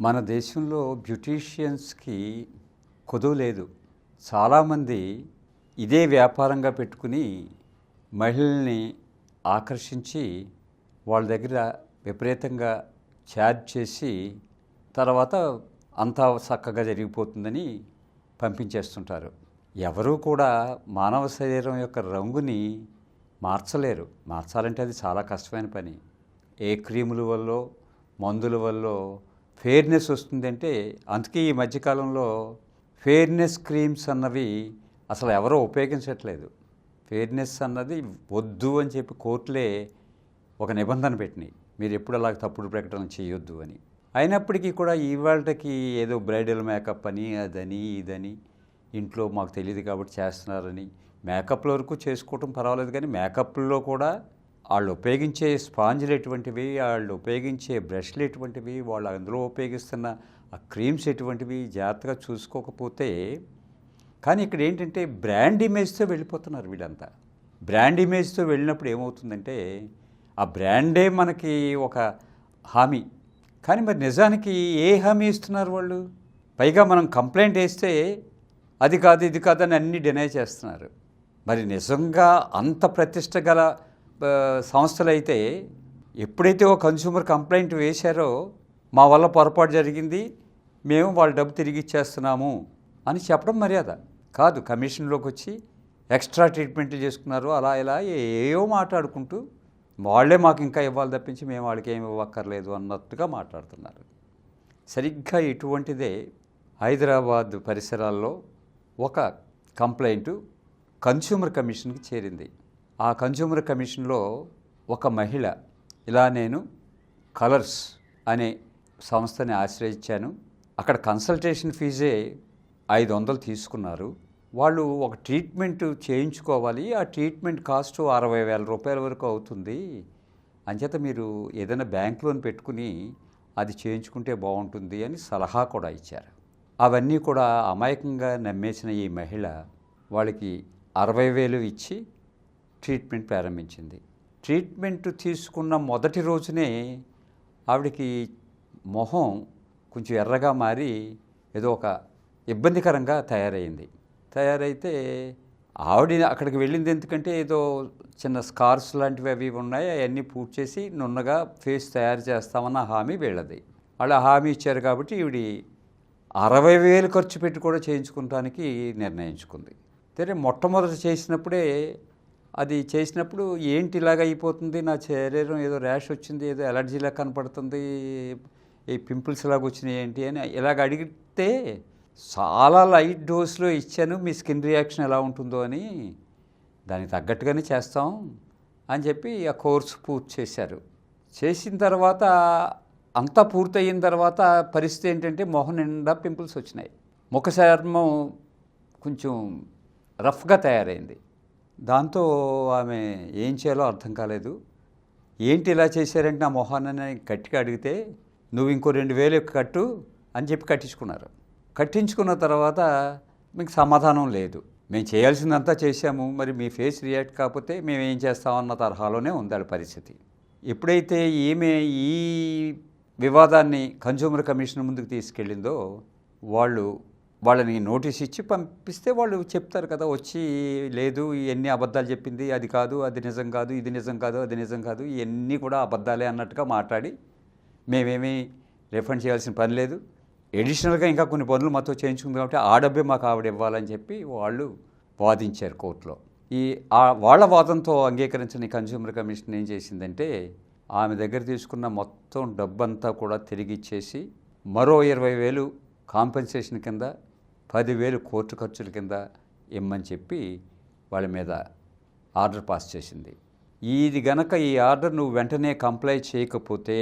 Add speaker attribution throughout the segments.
Speaker 1: మన దేశంలో బ్యూటీషియన్స్కి కొదువు లేదు. చాలామంది ఇదే వ్యాపారంగా పెట్టుకుని మహిళల్ని ఆకర్షించి వాళ్ళ దగ్గర విపరీతంగా ఛార్జ్ చేసి తర్వాత అంతా చక్కగా జరిగిపోతుందని పంపించేస్తుంటారు. ఎవరూ కూడా మానవ శరీరం యొక్క రంగుని మార్చలేరు. మార్చాలంటే అది చాలా కష్టమైన పని. ఏ క్రీముల వల్లో మందుల వల్లో ఫెయిర్నెస్ వస్తుందంటే, అందుకే ఈ మధ్యకాలంలో ఫెయిర్నెస్ క్రీమ్స్ అన్నవి అసలు ఎవరో ఉపయోగించట్లేదు. ఫెయిర్నెస్ అన్నది వద్దు అని చెప్పి కోర్టులే ఒక నిబంధన పెట్టినాయి, మీరు ఎప్పుడు అలా తప్పుడు ప్రకటన చేయొద్దు అని. అయినప్పటికీ కూడా ఇవాళకి ఏదో బ్రైడల్ మేకప్ అని అదని ఇదని ఇంట్లో మాకు తెలియదు కాబట్టి చేస్తున్నారని, మేకప్ల వరకు చేసుకోవటం పర్వాలేదు, కానీ మేకప్లో కూడా వాళ్ళు ఉపయోగించే స్పాంజ్లు ఎటువంటివి, వాళ్ళు ఉపయోగించే బ్రష్లు ఎటువంటివి, వాళ్ళు అందులో ఉపయోగిస్తున్న ఆ క్రీమ్స్ ఎటువంటివి జాగ్రత్తగా చూసుకోకపోతే. కానీ ఇక్కడ ఏంటంటే బ్రాండ్ ఇమేజ్తో వెళ్ళిపోతున్నారు వీళ్ళంతా. బ్రాండ్ ఇమేజ్తో వెళ్ళినప్పుడు ఏమవుతుందంటే ఆ బ్రాండే మనకి ఒక హామీ, కానీ మరి నిజానికి ఏ హామీ ఇస్తున్నారు వాళ్ళు? పైగా మనం కంప్లైంట్ వేస్తే అది కాదు ఇది కాదని అన్నీ డినై చేస్తున్నారు. మరి నిజంగా అంత ప్రతిష్ట గల సంస్థలు అయితే ఎప్పుడైతే ఓ కన్స్యూమర్ కంప్లైంట్ వేశారో మా వల్ల పొరపాటు జరిగింది, మేము వాళ్ళ డబ్బు తిరిగి ఇచ్చేస్తున్నాము అని చెప్పడం మర్యాద కాదు. కమిషన్లోకి వచ్చి ఎక్స్ట్రా ట్రీట్మెంట్లు చేసుకున్నారు, అలా ఇలా ఏవో మాట్లాడుకుంటూ వాళ్ళే మాకు ఇంకా ఇవ్వాలి తప్పించి మేము వాళ్ళకి ఏమి ఇవ్వక్కర్లేదు అన్నట్టుగా మాట్లాడుతున్నారు. సరిగ్గా ఇటువంటిదే హైదరాబాద్ పరిసరాల్లో ఒక కంప్లైంటు కన్స్యూమర్ కమిషన్కి చేరింది. ఆ కన్స్యూమర్ కమిషన్లో ఒక మహిళ, ఇలా నేను కలర్స్ అనే సంస్థని ఆశ్రయించాను, అక్కడ కన్సల్టేషన్ ఫీజే 500 తీసుకున్నారు, వాళ్ళు ఒక ట్రీట్మెంట్ చేయించుకోవాలి, ఆ ట్రీట్మెంట్ కాస్ట్ 60,000 రూపాయల వరకు అవుతుంది, అంచేత మీరు ఏదైనా బ్యాంక్ లోన్ పెట్టుకుని అది చేయించుకుంటే బాగుంటుంది అని సలహా కూడా ఇచ్చారు. అవన్నీ కూడా అమాయకంగా నమ్మేసిన ఈ మహిళ వాళ్ళకి 60,000 ఇచ్చి ట్రీట్మెంట్ ప్రారంభించింది. ట్రీట్మెంట్ తీసుకున్న మొదటి రోజునే ఆవిడకి మొహం కొంచెం ఎర్రగా మారి ఏదో ఒక ఇబ్బందికరంగా తయారైతే ఆవిడ అక్కడికి వెళ్ళింది ఎందుకంటే ఏదో చిన్న స్కార్స్ లాంటివి అవి ఉన్నాయి, అవన్నీ పూర్తి చేసి నున్నగా ఫేస్ తయారు చేస్తామన్న హామీ వీళ్ళది. వాళ్ళు హామీ ఇచ్చారు కాబట్టి ఈవిడ 60,000 ఖర్చు పెట్టి కూడా చేయించుకోవడానికి నిర్ణయించుకుంది. సరే, మొట్టమొదటి చేసినప్పుడు ఏంటి ఇలాగ అయిపోతుంది, నా శరీరం ఏదో ర్యాష్ వచ్చింది, ఏదో ఎలర్జీలా కనపడుతుంది, ఈ పింపుల్స్ లాగా వచ్చినాయి ఏంటి అని ఇలాగ అడిగితే చాలా లైట్ డోస్లో ఇచ్చాను, మీ స్కిన్ రియాక్షన్ ఎలా ఉంటుందో అని, దానికి తగ్గట్టుగానే చేస్తాం అని చెప్పి ఆ కోర్సు పూర్తి చేశారు. చేసిన తర్వాత అంతా పూర్తయిన తర్వాత పరిస్థితి ఏంటంటే మొహం నిండా పింపుల్స్ వచ్చినాయి, ముఖ చర్మం కొంచెం రఫ్గా తయారైంది. దాంతో ఆమె ఏం చేయాలో అర్థం కాలేదు. ఏంటి ఇలా చేశారంటే నా మొహాన్ని గట్టిగా అడిగితే, నువ్వు ఇంకో 2,000 కట్టు అని చెప్పి కట్టించుకున్నారు. కట్టించుకున్న తర్వాత మీకు సమాధానం లేదు, మేము చేయాల్సిందంతా చేశాము, మరి మీ ఫేస్ రియాక్ట్ కాకపోతే మేము ఏం చేస్తామన్న తరహాలోనే ఉంది పరిస్థితి. ఎప్పుడైతే ఈమె ఈ వివాదాన్ని కన్స్యూమర్ కమిషన్ ముందుకు తీసుకెళ్ళిందో వాళ్ళని నోటీస్ ఇచ్చి పంపిస్తే వాళ్ళు చెప్తారు కదా, వచ్చి లేదు ఇవన్నీ అబద్ధాలు చెప్పింది, అది కాదు, అది నిజం కాదు, ఇది నిజం కాదు, అది నిజం కాదు, ఇవన్నీ కూడా అబద్ధాలే అన్నట్టుగా మాట్లాడి మేమేమీ రిఫండ్ చేయాల్సిన పని లేదు, ఎడిషనల్గా ఇంకా కొన్ని పనులు మాతో చేయించుకుంది కాబట్టి ఆ డబ్బే మాకు ఆవిడ ఇవ్వాలని చెప్పి వాళ్ళు వాదించారు కోర్టులో. వాళ్ళ వాదంతో అంగీకరించిన కన్స్యూమర్ కమిషన్ ఏం చేసిందంటే ఆమె దగ్గర తీసుకున్న మొత్తం డబ్బంతా కూడా తిరిగి ఇచ్చేసి మరో 20,000 కాంపెన్సేషన్ కింద, 10,000 కోర్టు ఖర్చుల కింద ఇమ్మని చెప్పి వాళ్ళ మీద ఆర్డర్ పాస్ చేసింది. ఇది గనక ఈ ఆర్డర్ నువ్వు వెంటనే కంప్లై చేయకపోతే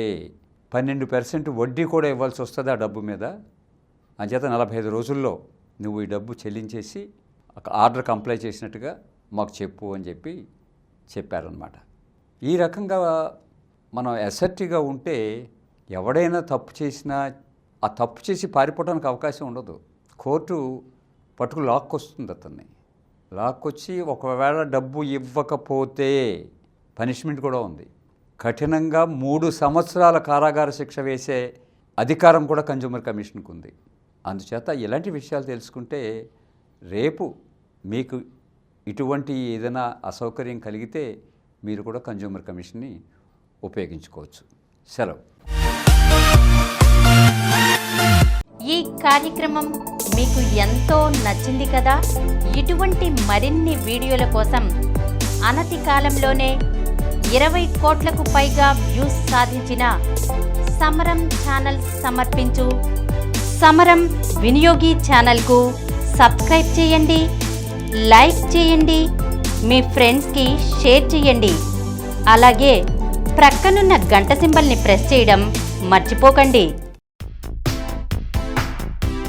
Speaker 1: 12% వడ్డీ కూడా ఇవ్వాల్సి వస్తుంది ఆ డబ్బు మీద, అంచేత 45 రోజుల్లో నువ్వు ఈ డబ్బు చెల్లించేసి ఆర్డర్ కంప్లై చేసినట్టుగా మాకు చెప్పు అని చెప్పి చెప్పారనమాట. ఈ రకంగా మనం అసర్టివ్గా ఉంటే ఎవడైనా తప్పు చేసినా ఆ తప్పు చేసి పారిపోవడానికి అవకాశం ఉండదు. కోర్టు పట్టుకు లాక్కొస్తుంది, అతన్ని లాక్కొచ్చి ఒకవేళ డబ్బు ఇవ్వకపోతే పనిష్మెంట్ కూడా ఉంది. కఠినంగా 3 సంవత్సరాల కారాగార శిక్ష వేసే అధికారం కూడా కన్జ్యూమర్ కమిషన్కు ఉంది. అందుచేత ఇలాంటి విషయాలు తెలుసుకుంటే రేపు మీకు ఇటువంటి ఏదైనా అసౌకర్యం కలిగితే మీరు కూడా కన్జ్యూమర్ కమిషన్ని ఉపయోగించుకోవచ్చు. సెలవు.
Speaker 2: ఈ కార్యక్రమం మీకు ఎంతో నచ్చింది కదా. ఇటువంటి మరిన్ని వీడియోల కోసం అనతి కాలంలోనే 20 కోట్లకు పైగా వ్యూస్ సాధించిన సమరం ఛానల్ సమర్పించు సమరం వినియోగి ఛానల్కు సబ్స్క్రైబ్ చేయండి, లైక్ చేయండి, మీ ఫ్రెండ్స్కి షేర్ చేయండి. అలాగే ప్రక్కనున్న గంట సింబల్ని ప్రెస్ చేయడం మర్చిపోకండి.